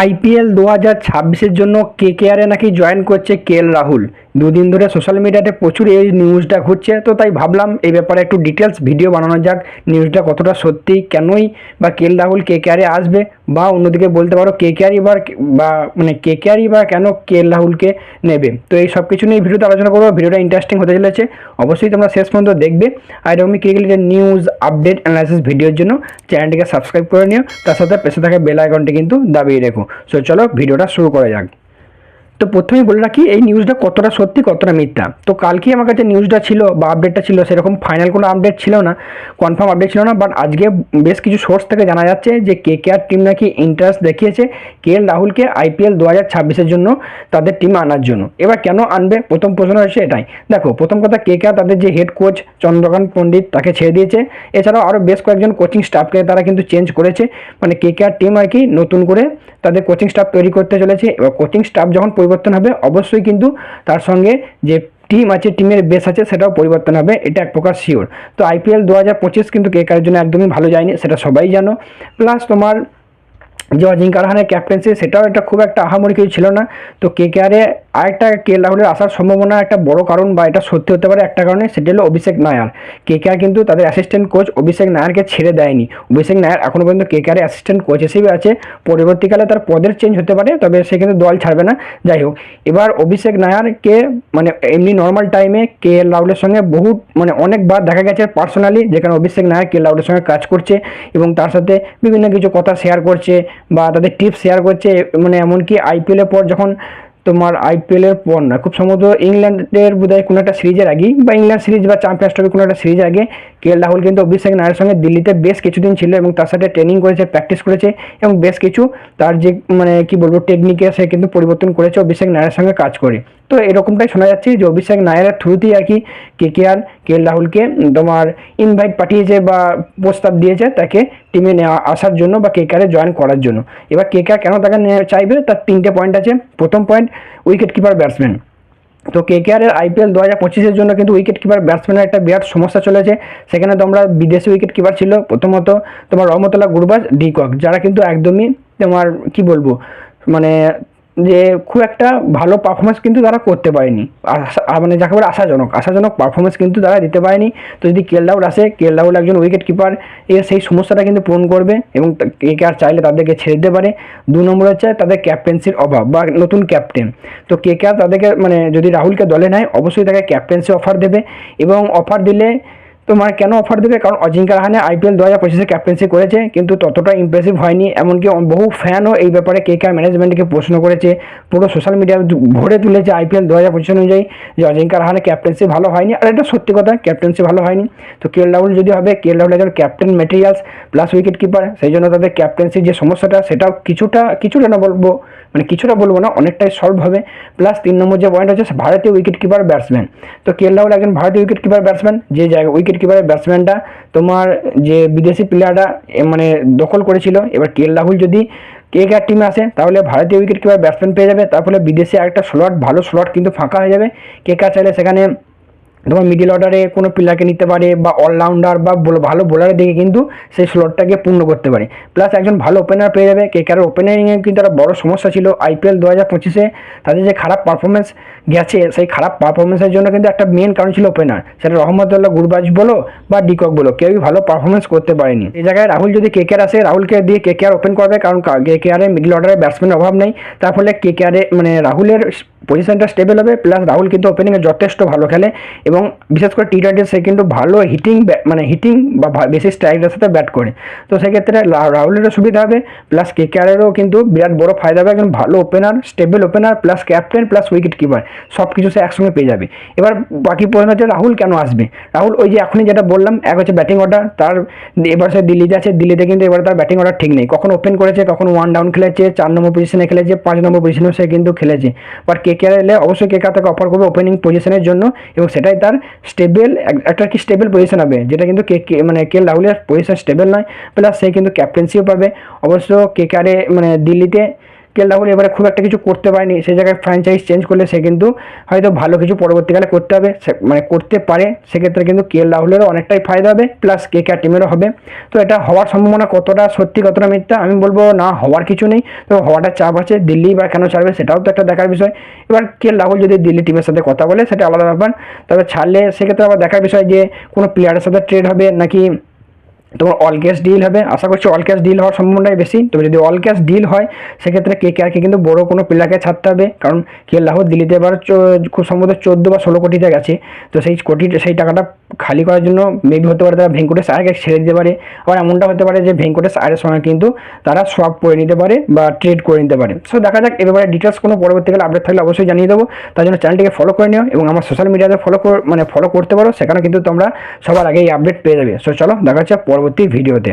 IPL 2026-এর জন্য কেকেআরে নাকি join করছে রাহুল। দুদিন ধরে সোশ্যাল মিডিয়াতে প্রচুর এই নিউজটা ঘুরছে, তো তাই ভাবলাম এই ব্যাপারে একটু ডিটেলস ভিডিও বানানো যাক। নিউজটা কতটা সত্যি, কেনই বা রাহুল কেকেআরে আসবে, বা অন্যদিকে বলতে পারো কেকেআরই বা মানে কেকেআরই বা কেন রাহুলকে নেবে। তো এই সব কিছু নিয়ে ভিডিওতে আলোচনা করবো। ভিডিওটা ইন্টারেস্টিং হতে চলেছে, অবশ্যই তোমরা শেষ পর্যন্ত দেখবে। আর এরকমই ক্রিকেটের নিউজ আপডেট অ্যানালাইসিস ভিডিওর জন্য চ্যানেলটিকে সাবস্ক্রাইব করে নিও, তার সাথে পাশে থাকা বেল আইকনটি কিন্তু দাবিয়ে রেখো। সো চলো ভিডিওটা শুরু করা যাক। তো প্রথমেই বলে রাখি এই নিউজটা কতটা সত্যি কতটা মিথ্যা। তো কালকে আমার কাছে নিউজটা ছিল বা আপডেটটা ছিল, সেরকম ফাইনাল কোনো আপডেট ছিল না, কনফার্ম আপডেট ছিল না, বাট আজকে বেশ কিছু সোর্স থেকে জানা যাচ্ছে যে কেকেআর টিম নাকি ইন্টারেস্ট দেখিয়েছে রাহুলকে আইপিএল 2026-এর জন্য তাদের টিমে আনার জন্য। এবার কেন আনবে, প্রথম প্রশ্ন হচ্ছে এটাই। দেখো, প্রথম কথা, কেকেআর তাদের যে হেড কোচ চন্দ্রকান্ত পণ্ডিত তাকে ছেড়ে দিয়েছে, এছাড়াও আরও বেশ কয়েকজন কোচিং স্টাফকে তারা কিন্তু চেঞ্জ করেছে। মানে কেকেআর টিম আর কি নতুন করে তাদের কোচিং স্টাফ তৈরি করতে চলেছে। এবার কোচিং স্টাফ যখন পরিবর্তন হবে, অবশ্যই কিন্তু তার সঙ্গে যে টিম আছে, টিমের বেস আছে, সেটাও পরিবর্তন হবে, এটা এক প্রকার শিওর। তো আইপিএল 2025 কিন্তু কেকেআরের জন্য একদমই ভালো যায়নি, সেটা সবাই জানো। প্লাস তোমার যে অজিঙ্কা রাহানের ক্যাপ্টেন্সি, সেটাও একটা খুব একটা আহামরি কিছু ছিল না। তো কেকেআরে আরেকটা রাহুলের আসার সম্ভাবনা একটা বড় কারণ, বা এটা সত্যি হতে পারে একটা কারণে, সেটা হলো অভিষেক নায়ার। কেকেআর কিন্তু তাদের অ্যাসিস্ট্যান্ট কোচ অভিষেক নায়ারকে ছেড়ে দেয়নি। অভিষেক নায়ার এখনও পর্যন্ত কেকেআরে অ্যাসিস্ট্যান্ট কোচ হিসেবে আছে। পরবর্তীকালে তার পদের চেঞ্জ হতে পারে, তবে সে কিন্তু দল ছাড়বে না। যাই হোক, এবার অভিষেক নায়ারকে মানে এমনি নর্মাল টাইমে রাহুলের সঙ্গে বহু মানে অনেকবার দেখা গেছে পার্সোনালি, যেখানে অভিষেক নায়ার রাহুলের সঙ্গে কাজ করছে এবং তার সাথে বিভিন্ন কিছু কথা শেয়ার করছে বা তাদের টিপস শেয়ার করছে। মানে এমনকি আইপিএলের পর, যখন তোমার আইপিএলের পর না, খুব সম্ভবত ইংল্যান্ডের বোধহয় কোনো একটা সিরিজের আগেই, বা ইংল্যান্ড সিরিজ বা চ্যাম্পিয়ন্স ট্রফি কোনো একটা সিরিজ আগে রাহুল কিন্তু অভিষেক নায়ারের সঙ্গে দিল্লিতে বেশ কিছুদিন ছিল এবং তার সাথে ট্রেনিং করেছে, প্র্যাকটিস করেছে, এবং বেশ কিছু তার যে মানে কি বলবো টেকনিকে সে কিন্তু পরিবর্তন করেছে অভিষেক নায়ারের সঙ্গে কাজ করে। তো এরকমটাই শোনা যাচ্ছে যে অভিষেক নায়ারের থ্রুতেই আর কি কেকেআর রাহুলকে তোমার ইনভাইট পাঠিয়েছে বা প্রস্তাব দিয়েছে তাকে টিমে নেওয়া আসার জন্য বা কেকেআরে জয়েন করার জন্য। এবার কেকেআর কেন তাকে চাইবে, তার তিনটে পয়েন্ট আছে। প্রথম পয়েন্ট, উইকেট কিপার ব্যাটসম্যান। তো কেকেআরের আইপিএল 2025-এর জন্য কিন্তু উইকেট কিপার ব্যাটসম্যানের একটা বিরাট সমস্যা চলেছে। সেখানে তোমরা বিদেশি উইকেট কিপার ছিল প্রথমত তোমার রহমতুল্লাহ গুরবাজ, ডিকক, যারা কিন্তু একদমই তোমার কি বলবো মানে যে খুব একটা ভালো পারফরমেন্স কিন্তু তারা করতে পারেনি। মানে যাকে বলে আশাজনক পারফরমেন্স কিন্তু তারা দিতে পারেনি। তো যদি রাহুল আসে, রাহুল একজন উইকেট কিপার, এর সেই সমস্যাটা কিন্তু পূরণ করবে এবং কেকেআর চাইলে তাদেরকে ছেড়ে দিতে পারে। 2 নম্বর হচ্ছে তাদের ক্যাপ্টেন্সির অভাব বা নতুন ক্যাপ্টেন। তো কেকেআর তাদেরকে মানে যদি রাহুলকে দলে নেয়, অবশ্যই তাকে ক্যাপ্টেন্সি অফার দেবে, এবং অফার দিলে তোমার কেন অফার দেবে, কারণ অজিঙ্কা রাহানে আইপিএল 2025-এ ক্যাপ্টেন্সি করেছে কিন্তু ততটা ইমপ্রেসিভ হয়নি। এমনকি বহু ফ্যানও এই ব্যাপারে কেকেআর ম্যানেজমেন্টকে প্রশ্ন করেছে, পুরো সোশ্যাল মিডিয়া ভরে তুলেছে আইপিএল 2025 অনুযায়ী যে অজিঙ্কা রাহানে ক্যাপ্টেন্সি ভালো হয়নি। আর এটা সত্যি কথা, ক্যাপ্টেন্সি ভালো হয়নি। তো রাহুল যদি হবে, রাহুল একজন captain materials plus wicket keeper, সেই জন্য তাদের ক্যাপ্টেন্সির যে সমস্যাটা, সেটাও কিছুটা না বলবো, মানে কিছুটা বলবো না, অনেকটাই সলভ হবে। প্লাস 3 নম্বর যে পয়েন্ট হচ্ছে ভারতীয় উইকেট কিপার ব্যাটসম্যান। তো রাহুল একজন ভারতীয় উইকেট কিপার ব্যাটসম্যান, যে জায়গায় উইকেট কিপারের ব্যাটসম্যানটা তোমার যে বিদেশি প্লেয়াররা মানে দখল করেছিল। এবার রাহুল যদি কেকেআর টিমে আসে, তাহলে ভারতীয় উইকেট কিপার ব্যাটসম্যান পেয়ে যাবে, তার ফলে বিদেশে একটা ভালো স্লট কিন্তু ফাঁকা হয়ে যাবে। কেকেআর চাইলে সেখানে তোমার মিডিল অর্ডারে কোনো প্লেয়ারকে নিতে পারে, বা অলরাউন্ডার বা ভালো বোলারে দেখে কিন্তু সেই স্লটটাকে পূর্ণ করতে পারে। প্লাস একজন ভালো ওপেনার পেয়ে যাবে। কেকেআরের ওপেনারিংয়ে কিন্তু একটা বড় সমস্যা ছিল আইপিএল 2025-এ, তাদের যে খারাপ পারফরমেন্স গেছে, সেই খারাপ পারফরমেন্সের জন্য কিন্তু একটা মেন কারণ ছিল ওপেনার। সেটা রহমতুল্লাহ গুরবাজ বলো বা ডিকক বলো, কেউই ভালো পারফরমেন্স করতে পারেনি। এই জায়গায় রাহুল যদি কেকেআর আসে, রাহুলকে দিয়ে কেকেআর ওপেন করবে, কারণ কেকেআরের মিডল অর্ডারে ব্যাটসম্যানের অভাব নেই। তার ফলে কেকেআরে মানে রাহুলের পজিশনটা স্টেবল হবে। প্লাস রাহুল কিন্তু ওপেনিংয়ে যথেষ্ট ভালো খেলে, এবং বিশেষ করে টি-20 সে কিন্তু ভালো হিটিং বা বেশি স্ট্রাইকের সাথে ব্যাট করে। তো সেক্ষেত্রে রাহুলেরও সুবিধা হবে, প্লাস কেকেআরেরও কিন্তু বিরাট বড় ফায়দা হবে। একজন ভালো opener, stable opener, plus captain, plus wicket keeper, সব কিছু সে একসঙ্গে পেয়ে যাবে। এবার বাকি প্রশ্ন হচ্ছে রাহুল কেন আসবে। রাহুল ওই যে এখনই যেটা বললাম, এক হচ্ছে ব্যাটিং অর্ডার তার, এবার সে দিল্লিতে আছে, দিল্লিতে কিন্তু এবার তার ব্যাটিং অর্ডার ঠিক নেই। কখন ওপেন করেছে, কখন 1 ডাউন খেলেছে, 4 নম্বর পজিশনে খেলেছে, 5 নম্বর পজিশনেও সে কিন্তু খেলেছে। বাট কেকেআর এলে অবশ্যই কেকেআর তাকে অফার করবে ওপেনিং পজিশনের জন্য, এবং সেটাই তার একটা কি স্টেবল পজিশন হবে, যেটা কিন্তু রাহুলের পজিশন স্টেবল নয়। প্লাস সে কিন্তু ক্যাপ্টেন্সিও পাবে। অবশ্য কেকেআরে মানে দিল্লিতে রাহুল এবারে খুব একটা কিছু করতে পারেনি, সেই জায়গায় ফ্র্যাঞ্চাইজ চেঞ্জ করলে সে কিন্তু হয়তো ভালো কিছু পরবর্তীকালে করতে হবে, মানে করতে পারে। সেক্ষেত্রে কিন্তু রাহুলেরও অনেকটাই ফায়দা হবে, প্লাস কেকেআর টিমেরও হবে। তো এটা হওয়ার সম্ভাবনা কতটা সত্যি কতটা মিথ্যা আমি বলবো না, হওয়ার কিছু নেই। তো হওয়াটা চাপ আছে, দিল্লি বা কেন ছাড়বে সেটাও তো একটা দেখার বিষয়। এবার রাহুল যদি দিল্লি টিমের সাথে কথা বলে সেটা আলাদা ব্যাপার, তবে ছাড়লে সেক্ষেত্রে আবার দেখার বিষয় যে কোনো প্লেয়ারের সাথে ট্রেড হবে নাকি তোমার অল ক্যাশ ডিল হবে। আশা করছি অল ক্যাশ ডিল হওয়ার সম্ভাবনাই বেশি। তবে যদি অল ক্যাশ ডিল হয় সেক্ষেত্রে কেকেআরকে কিন্তু বড় কোনো প্লেয়ারকে ছাড়তে হবে, কারণ রাহুল দিল্লিতে এবার খুব সম্ভবত 14 বা 16 কোটিতে গেছে। তো সেই টাকাটা খালি করার জন্য মেবি হতে পারে তারা ভেঙ্কটেশ আয়ারকে ছেড়ে দিতে পারে। আবার এমনটা হতে পারে যে ভেঙ্কটেশ আয়ারের সঙ্গে কিন্তু তারা সোয়াপ করে নিতে পারে বা ট্রেড করে নিতে পারে। সো দেখা যাক, এ ব্যাপারে ডিটেলস কোনো পরবর্তীকালে আপডেট থাকলে অবশ্যই জানিয়ে দেবো। তার জন্য চ্যানেলটিকে ফলো করে নিও এবং আমার সোশ্যাল মিডিয়াতে ফলো করতে পারো, সেখানে কিন্তু তোমরা সবার আগে এই আপডেট পেয়ে যাবে। সো চলো দেখা হচ্ছে পরবর্তী ভিডিওতে।